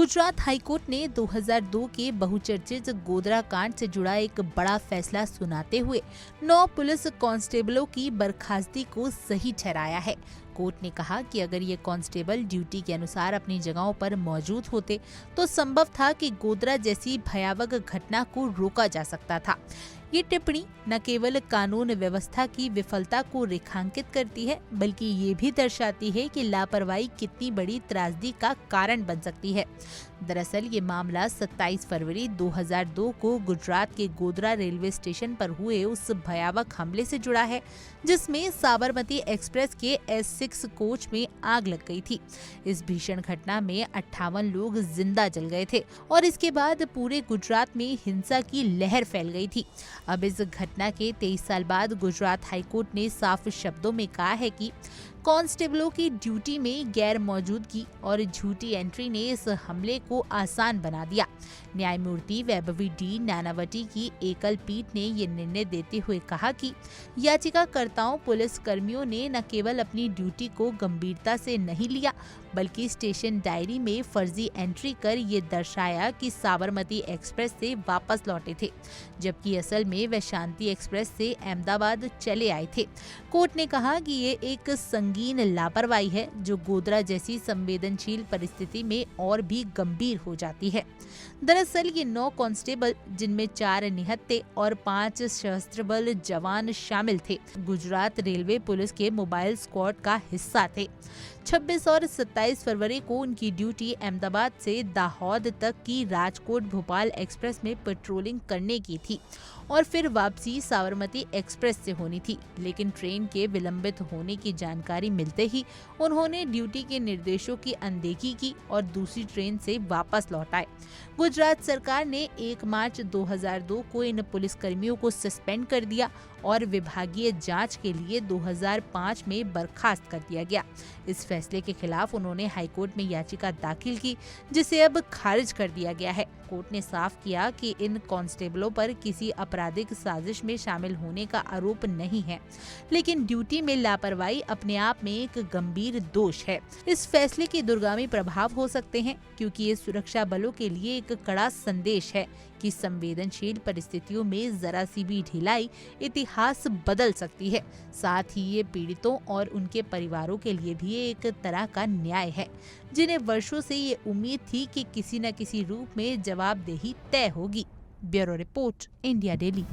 Gujarat high court ने 2002 के बहुचर्चित गोधरा कांड से जुड़ा एक बड़ा फैसला सुनाते हुए 9 पुलिस कांस्टेबलों की बर्खास्तगी को सही ठहराया है। कोर्ट ने कहा कि अगर ये कांस्टेबल ड्यूटी के अनुसार अपनी जगहों पर मौजूद होते तो संभव था कि गोधरा जैसी भयावह घटना को रोका जा सकता था। ये टिप्पणी न केवल कानून व्यवस्था की विफलता को रेखांकित करती है, बल्कि ये भी दर्शाती है कि लापरवाही कितनी बड़ी त्रासदी का कारण बन सकती है। दरअसल ये मामला 27 फरवरी 2002 को गुजरात के गोधरा रेलवे स्टेशन पर हुए उस भयावह हमले से जुड़ा है, जिसमें साबरमती एक्सप्रेस के S6 कोच में आग लग गई थी। इस भीषण घटना में 58 लोग जिंदा जल गए थे और इसके बाद पूरे गुजरात में हिंसा की लहर फैल गई थी। अब इस घटना के 23 साल बाद गुजरात हाईकोर्ट ने साफ शब्दों में कहा है कि कांस्टेबलों की ड्यूटी में गैर मौजूदगी और झूठी एंट्री ने इस हमले को आसान बना दिया। न्यायमूर्ति वैभवी डी नानावटी की एकल पीठ ने ये निर्णय देते हुए कहा कि याचिकाकर्ताओं पुलिस कर्मियों ने न केवल अपनी ड्यूटी को गंभीरता से नहीं लिया, बल्कि स्टेशन डायरी में फर्जी एंट्री कर ये दर्शाया कि साबरमती एक्सप्रेस से वापस लौटे थे, जबकि असल में वे शांति एक्सप्रेस से अहमदाबाद चले आए थे। कोर्ट ने कहा कि ये एक संगीन लापरवाही है जो गोधरा जैसी संवेदनशील परिस्थिति में और भी गंभीर हो जाती है। दरअसल ये 9 कांस्टेबल, जिनमें 4 निहत्थे और 5 सशस्त्र बल जवान शामिल थे, गुजरात रेलवे पुलिस के मोबाइल स्क्वाड का हिस्सा थे। 26 और 27 फरवरी को उनकी ड्यूटी अहमदाबाद से दाहोद तक की राजकोट भोपाल एक्सप्रेस में पेट्रोलिंग करने की थी और फिर वापसी साबरमती एक्सप्रेस से होनी थी, लेकिन ट्रेन के विलंबित होने की जानकारी मिलते ही उन्होंने ड्यूटी के निर्देशों की अनदेखी की और दूसरी ट्रेन से वापस लौट आए। गुजरात सरकार ने 1 मार्च 2002 को इन पुलिसकर्मियों को सस्पेंड कर दिया और विभागीय जांच के लिए 2005 में बर्खास्त कर दिया गया। इस फैसले के खिलाफ उन्होंने हाईकोर्ट में याचिका दाखिल की, जिसे अब खारिज कर दिया गया है। कोर्ट ने साफ किया कि इन कांस्टेबलों पर किसी आपराधिक साजिश में शामिल होने का आरोप नहीं है, लेकिन ड्यूटी में लापरवाही अपने आप में एक गंभीर दोष है। इस फैसले के दूरगामी प्रभाव हो सकते हैं, क्योंकि ये सुरक्षा बलों के लिए एक कड़ा संदेश है कि संवेदनशील परिस्थितियों में जरा सी भी ढिलाई इतिहास बदल सकती है। साथ ही ये पीड़ितों और उनके परिवारों के लिए भी एक तरह का न्याय है, जिन्हें वर्षों से ये उम्मीद थी कि किसी न किसी रूप में जवाबदेही तय होगी। Bureau report, India daily.